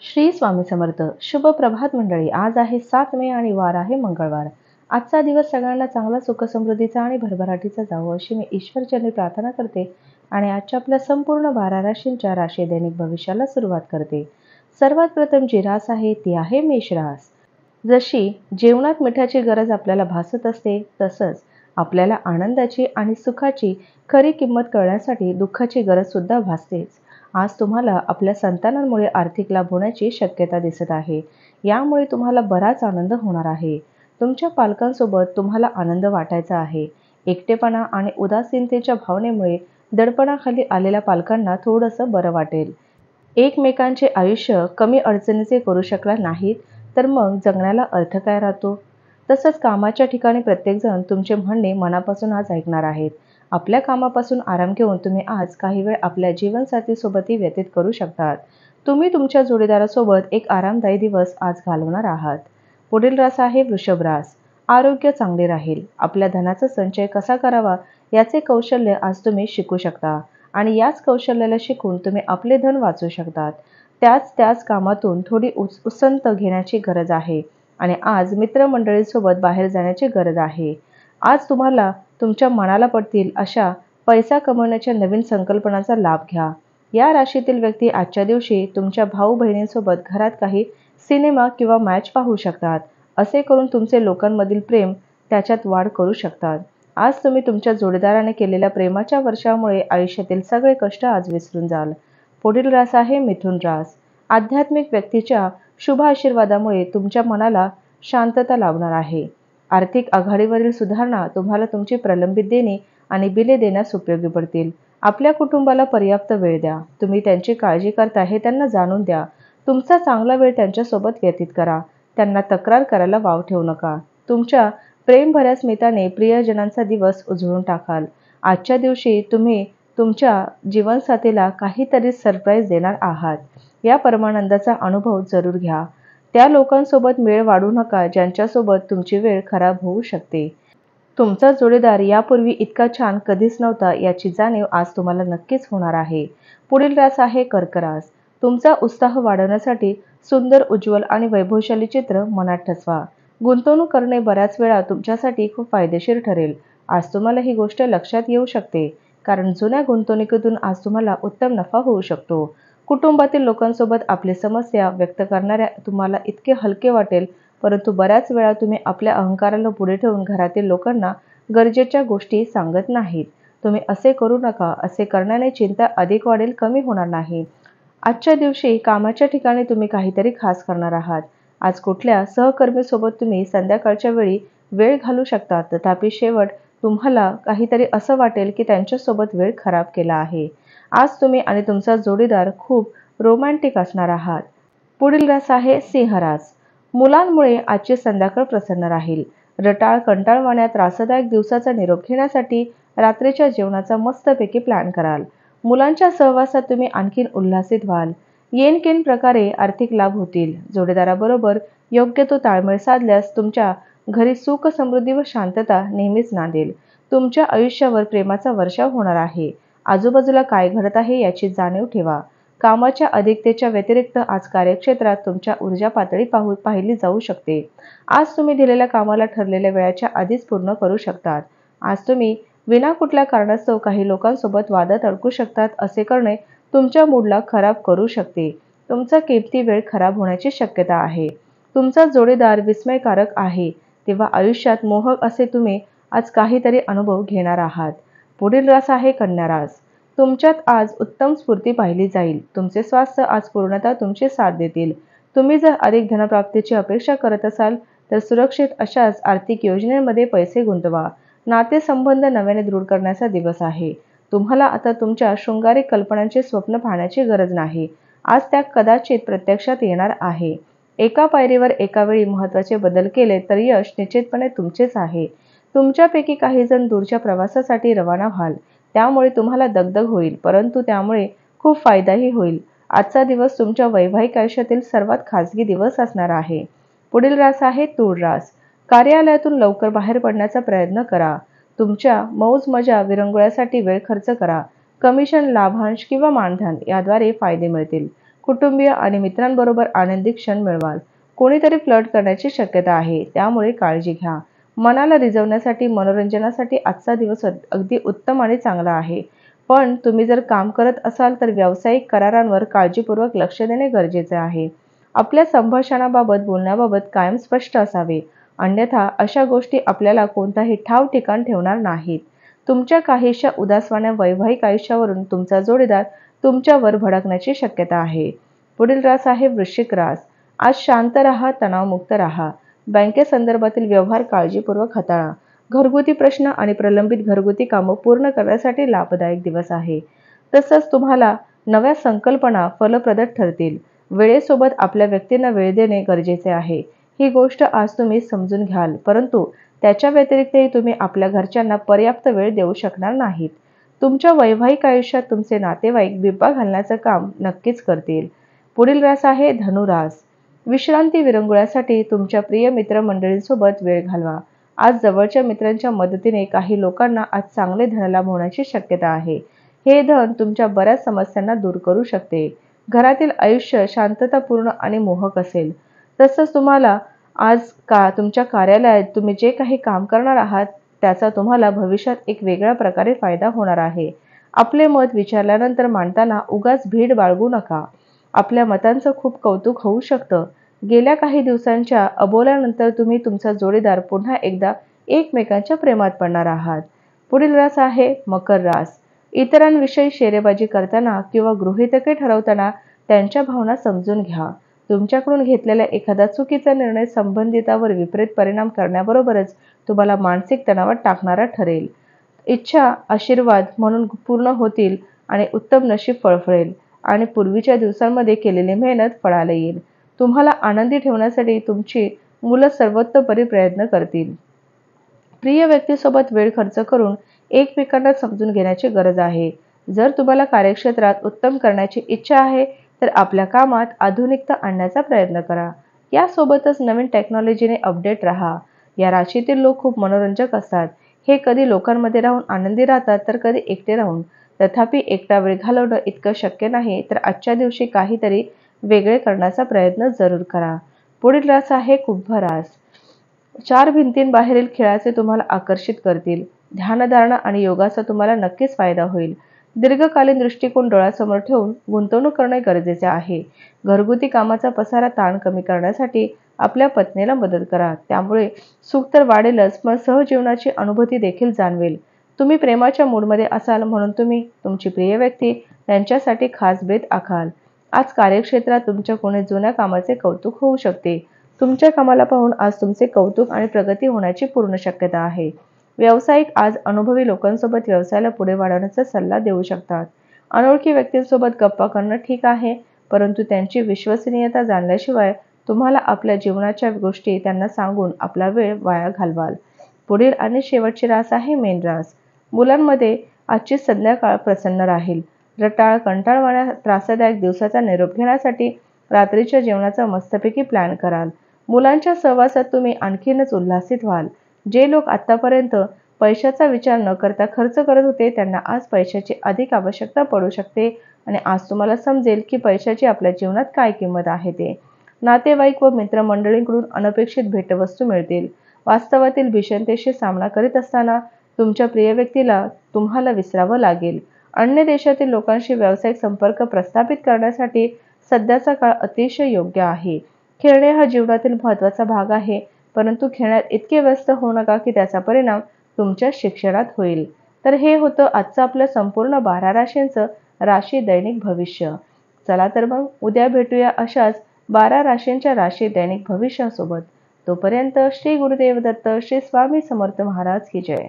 श्री स्वामी समर्थ. शुभ प्रभात मंडळी. आज आहे 7 मे आणि वार आहे मंगळवार. आजचा दिवस सगळ्यांना चांगला, सुख समृद्धीचा आणि भरभराटीचा जावो अशी मी ईश्वरचरणी प्रार्थना करते आणि आजच्या आपल्या संपूर्ण 12 राशींच्या राशी दैनिक भविष्याला सुरुवात करते. सर्वात प्रथम जी रास आहे ती आहे मेष रास. जशी जेवणात मिठाची गरज आपल्याला भासत असते, तसंच आपल्याला आनंदाची आणि सुखाची खरी किंमत कळण्यासाठी दुःखाची गरज सुद्धा भासतेच. आज तुम्हाला आपल्या संतानांमुळे आर्थिक लाभ होण्याची शक्यता दिसत आहे. यामुळे तुम्हाला बराच आनंद होणार आहे. तुमच्या पालकांसोबत तुम्हाला आनंद वाटायचा आहे. एकटेपणा आणि उदासीनतेच्या भावनेमुळे दडपणाखाली आलेल्या पालकांना थोडंसं बरं वाटेल. एकमेकांचे आयुष्य कमी अडचणीचे करू शकला नाहीत तर मग जगण्याला अर्थ काय राहतो. तसंच कामाच्या ठिकाणी प्रत्येकजण तुमचे म्हणणे मनापासून आज ऐकणार आहेत. आपल्या कामापासून आराम घेऊन तुम्ही आज काही वेळ आपल्या जीवनसाथीसोबतही व्यतीत करू शकतात. तुम्ही तुमच्या जोडीदारासोबत एक आरामदायी दिवस आज घालवणार आहात. पुढील रास आहे वृषभ रास. आरोग्य चांगले राहील. आपल्या धनाचा संचय कसा करावा याचे कौशल्य आज तुम्ही शिकू शकता आणि याच कौशल्याला शिकून तुम्ही आपले धन वाचू शकतात. त्याच कामातून थोडी उसंत घेण्याची गरज आहे आणि आज मित्रमंडळींसोबत बाहेर जाण्याची गरज आहे. आज तुम्हाला तुमच्या मनाला पडतील अशा पैसा कमवण्याच्या नवीन संकल्पनांचा लाभ घ्या. या राशीतील व्यक्ती आजच्या दिवशी तुमच्या भाऊ बहिणींसोबत घरात काही सिनेमा किंवा मॅच पाहू शकतात. असे करून तुमचे लोकांमधील प्रेम त्याच्यात वाढ करू शकतात. आज तुम्ही तुमच्या जोडीदाराने केलेल्या प्रेमाच्या वर्षामुळे आयुष्यातील सगळे कष्ट आज विसरून जाल. पुढील रास आहे मिथुन रास. आध्यात्मिक व्यक्तीच्या शुभ आशीर्वादामुळे तुमच्या मनाला शांतता लाभणार आहे. आर्थिक आघाडीवरील सुधारणा तुम्हाला तुमची प्रलंबित देणी आणि बिले देण्यास उपयोगी पडतील. आपल्या कुटुंबाला पर्याप्त वेळ द्या. तुम्ही त्यांची काळजी करता हे त्यांना जाणून द्या. तुमचा चांगला वेळ त्यांच्यासोबत व्यतीत करा. त्यांना तक्रार करायला वाव ठेवू नका. तुमच्या प्रेमभऱ्या स्मिताने प्रियजनांचा दिवस उजळून टाकाल. आजच्या दिवशी तुम्ही तुमच्या जीवनसाथीला काहीतरी सरप्राईज देणार आहात. या परमानंदाचा अनुभव जरूर घ्या. त्या लोकांसोबत मेळ वाढू नका ज्यांच्यासोबत तुमची वेळ खराब होऊ शकते. तुमचा जोडीदार यापूर्वी इतका छान कधीच नव्हता याची जाणीव आज तुम्हाला नक्कीच होणार आहे. पुढील रास आहे कर्क रास. तुमचा उत्साह वाढवण्यासाठी सुंदर, उज्ज्वल आणि वैभवशाली चित्र मनात ठसवा. गुंतवणूक करणे बऱ्याच वेळा तुमच्यासाठी खूप फायदेशीर ठरेल. आज तुम्हाला ही गोष्ट लक्षात येऊ शकते कारण जुन्या गुंतवणुकीतून आज तुम्हाला उत्तम नफा होऊ शकतो. कुटुंबातील लोकांसोबत आपली समस्या व्यक्त करणाऱ्या तुम्हाला इतके हलके वाटेल, परंतु बऱ्याच वेळा तुम्ही आपल्या अहंकाराला पुढे ठेवून घरातील लोकांना गरजेच्या गोष्टी सांगत नाहीत. तुम्ही असे करू नका. असे करण्याने चिंता अधिक वाढेल, कमी होणार नाही. आजच्या दिवशी कामाच्या ठिकाणी तुम्ही काहीतरी खास करणार आहात. आज कुठल्या सहकर्मीसोबत तुम्ही संध्याकाळच्या वेळी वेळ घालवू शकता, तथापि शेवट तुम्हाला काहीतरी असं वाटेल की त्यांच्यासोबत वेळ खराब केला आहे. आज तुम्ही आणि तुमचा जोडीदार खूप रोमॅन्टिक असणार आहात. पुढील रास आहे सिंह रास. मुलांमुळे आजची संध्याकाळ प्रसन्न राहील. रटाळ कंटाळवाण्या त्रासदायक दिवसाचा निरोप घेण्यासाठी रात्रीच्या जेवणाचा मस्तपैकी प्लॅन कराल. मुलांच्या सहवासात तुम्ही आणखीन उल्हासित व्हाल. येनकेन प्रकारे आर्थिक लाभ होतील. जोडीदाराबरोबर योग्य तो ताळमेळ साधल्यास तुमच्या घरी सुख, समृद्धी व शांतता नेहमीच नांदेल. तुमच्या आयुष्यावर प्रेमाचा वर्षाव होणार आहे. आजूबाजूला काय घडत आहे याची जाणीव ठेवा. कामाच्या अधिकतेच्या व्यतिरिक्त आज कार्यक्षेत्रात तुमच्या ऊर्जा पातळी पाहिली जाऊ शकते. आज तुम्ही दिलेल्या कामाला ठरलेल्या वेळेच्या आधीच पूर्ण करू शकतात. आज तुम्ही विना कुठल्या कारणास्तव काही लोकांसोबत वादात अडकू शकतात. असे करणे तुमच्या मूडला खराब करू शकते. तुमचा किमती वेळ खराब होण्याची शक्यता आहे. तुमचा जोडीदार विस्मयकारक आहे, तेव्हा आयुष्यात मोहक असे तुम्ही आज काहीतरी अनुभव घेणार आहात. पुढील रास आहे कन्या रास. तुमच्यात आज उत्तम स्फूर्ती पाहिली जाईल. तुमचे स्वास्थ्य आज पूर्णतः तुमची साथ देतील. तुम्ही जर अधिक धनप्राप्तीची अपेक्षा करत असाल तर सुरक्षित अशाच आर्थिक योजनेमध्ये पैसे गुंतवा. नातेसंबंध नव्याने दृढ करण्याचा दिवस आहे. तुम्हाला आता तुमच्या शृंगारिक कल्पनांचे स्वप्न पाहण्याची गरज नाही. आज त्या कदाचित प्रत्यक्षात येणार आहे. एका पायरीवर एका वेळी महत्त्वाचे बदल केले तर यश निश्चितपणे तुमचेच आहे. तुमच्यापैकी काही जण दूरच्या प्रवासासाठी रवाना व्हाल. त्यामुळे तुम्हाला दगदग होईल, परंतु त्यामुळे खूप फायदाही होईल. आजचा दिवस तुमच्या वैवाहिक आयुष्यातील सर्वात खाजगी दिवस असणार आहे. पुढील रास आहे तूळ रास. कार्यालयातून लवकर बाहेर पडण्याचा प्रयत्न करा. तुमच्या मौज मजा विरंगुळ्यासाठी वेळ खर्च करा. कमिशन, लाभांश किंवा मानधन याद्वारे फायदे मिळतील. कुटुंबीय आणि मित्रांबरोबर आनंदी क्षण मिळवाल. कोणीतरी फ्लर्ट करण्याची शक्यता आहे, त्यामुळे काळजी घ्या. मनाला रिझवण्यासाठी, मनोरंजनासाठी आजचा दिवस अगदी उत्तम आणि चांगला आहे. पण तुम्ही जर काम करत असाल तर व्यावसायिक करारांवर काळजीपूर्वक लक्ष देणे गरजेचे आहे. आपल्या संभाषणाबाबत, बोलण्याबाबत कायम स्पष्ट असावे. अन्यथा अशा गोष्टी आपल्याला कोणताही ठाव ठिकाण ठेवणार नाहीत. तुमच्या काहीशा उदासवाण्या वैवाहिक आयुष्यावरून तुमचा जोडीदार तुमच्यावर भडकण्याची शक्यता आहे. पुढील रास आहे वृश्चिक रास. आज शांत राहा, तणावमुक्त राहा. बँकेसंदर्भातील व्यवहार काळजीपूर्वक हाताळा. घरगुती प्रश्न आणि प्रलंबित घरगुती कामं पूर्ण करण्यासाठी लाभदायक दिवस आहे. तसंच तुम्हाला नव्या संकल्पना फलप्रद ठरतील. वेळेसोबत आपल्या व्यक्तींना वेळ देणे गरजेचे आहे. ही गोष्ट आज तुम्ही समजून घ्याल, परंतु त्याच्या व्यतिरिक्तही तुम्ही आपल्या घरच्यांना पर्याप्त वेळ देऊ शकणार नाहीत. तुमच्या वैवाहिक आयुष्यात तुमचे नातेवाईक बिब्बा घालण्याचं काम नक्कीच करतील. पुढील रास आहे धनुरास. विश्रांती विरंगुळ्यासाठी तुमच्या प्रिय मित्रमंडळींसोबत वेळ घालवा. आज जवळच्या मित्रांच्या मदतीने काही लोकांना आज चांगले धनलाभ होण्याची शक्यता आहे. हे धन तुमच्या बऱ्याच समस्यांना दूर करू शकते. घरातील आयुष्य शांततापूर्ण आणि मोहक असेल. तसंच तुम्हाला आज तुमच्या कार्यालयात तुम्ही जे काही काम करणार आहात त्याचा तुम्हाला भविष्यात एक वेगळ्या प्रकारे फायदा होणार आहे. आपले मत विचारल्यानंतर मांडताना उगाच भीड बाळगू नका. आपल्या मतांचं खूप कौतुक होऊ शकतं. गेल्या काही दिवसांच्या अबोल्यानंतर तुम्ही तुमचा जोडीदार पुन्हा एकदा एकमेकांच्या प्रेमात पडणार आहात. पुढील रास आहे मकर रास. इतरांविषयी शेरेबाजी करताना किंवा गृहीतके ठरवताना त्यांच्या भावना समजून घ्या. तुमच्याकडून घेतलेला एखादा चुकीचा निर्णय संबंधितावर विपरीत परिणाम करण्याबरोबरच तुम्हाला मानसिक तणावात टाकणारा ठरेल. इच्छा आशीर्वाद म्हणून पूर्ण होतील आणि उत्तम नशीब फळफळेल आणि पूर्वीच्या दिवसांमध्ये केलेली मेहनत फळाला येईल. तुम्हाला आनंदी ठेवण्यासाठी तुमची मुलं सर्वतोपरी प्रयत्न करतील. प्रिय व्यक्तीसोबत वेळ खर्च करून एकमेकांना समजून घेण्याची गरज आहे. जर तुम्हाला कार्यक्षेत्रात उत्तम करण्याची इच्छा आहे तर आपल्या कामात आधुनिकता आणण्याचा प्रयत्न करा. यासोबतच नवीन टेक्नॉलॉजीने अपडेट राहा. या राशीतील लोक खूप मनोरंजक असतात. हे कधी लोकांमध्ये राहून आनंदी राहतात तर कधी एकटे राहून. तथापि एकटा वेळ घालवणं इतकं शक्य नाही, तर आजच्या दिवशी काहीतरी वेगळे करण्याचा प्रयत्न जरूर करा. पुढील रास आहे कुंभ रास. चार भिंतींबाहेरील खेळाचे तुम्हाला आकर्षित करतील. ध्यानधारणा आणि योगाचा तुम्हाला नक्कीच फायदा होईल. दीर्घकालीन दृष्टिकोन डोळ्यासमोर ठेवून गुंतवणूक करणे गरजेचे आहे. घरगुती कामाचा पसारा ताण कमी करण्यासाठी आपल्या पत्नीला मदत करा. त्यामुळे सुख तर वाढेलच, पण सहजीवनाची अनुभूती देखील जाणवेल. तुम्ही प्रेमाच्या मूडमध्ये असाल म्हणून तुम्ही तुमची प्रिय व्यक्ती त्यांच्यासाठी खास बेत आखाल. आज कार्यक्षेत्रात तुमच्या कोणी जुन्या कामाचे कौतुक होऊ शकते. तुमच्या कामाला पाहून आज तुमचे कौतुक आणि प्रगती होण्याची पूर्ण शक्यता आहे. व्यावसायिक आज अनुभवी लोकांसोबत व्यवसायाला पुढे वाढवण्याचा सल्ला देऊ शकतात. अनोळखी व्यक्तींसोबत गप्पा करणं ठीक आहे, परंतु त्यांची विश्वसनीयता जाणल्याशिवाय तुम्हाला आपल्या जीवनाच्या गोष्टी त्यांना सांगून आपला वेळ वाया घालवाल. पुढील आणि शेवटची रास आहे मीन रास. मुलांमध्ये आजची संध्याकाळ प्रसन्न राहील. रटाळ कंटाळवाण्या त्रासदायक दिवसाचा निरोप घेण्यासाठी रात्रीच्या जेवणाचा मस्तपैकी प्लॅन कराल. मुलांच्या सहवासात तुम्ही आणखीनच उल्हासित व्हाल. जे लोक आतापर्यंत पैशाचा विचार न करता खर्च करत होते त्यांना आज पैशाची अधिक आवश्यकता पडू शकते आणि आज तुम्हाला समजेल की पैशाची आपल्या जीवनात काय किंमत आहे ते. नातेवाईक व मित्रमंडळींकडून अनपेक्षित भेटवस्तू मिळतील. वास्तवातील भीषणतेशी सामना करीत असताना तुमच्या प्रिय व्यक्तीला तुम्हाला विसरावं लागेल. अन्य देशातील लोकांशी व्यावसायिक संपर्क प्रस्थापित करण्यासाठी सध्याचा काळ अतिशय योग्य आहे. खेळणे हा जीवनातील महत्त्वाचा भाग आहे, परंतु खेळण्यात इतके व्यस्त होऊ नका की त्याचा परिणाम तुमच्या शिक्षणात होईल. तर हे होतं आजचं आपलं संपूर्ण 12 राशींचं राशी दैनिक भविष्य. चला तर मग उद्या भेटूया अशाच 12 राशींच्या राशी दैनिक भविष्यासोबत. तोपर्यंत श्री गुरुदेव दत्त, श्री स्वामी समर्थ महाराज की जय.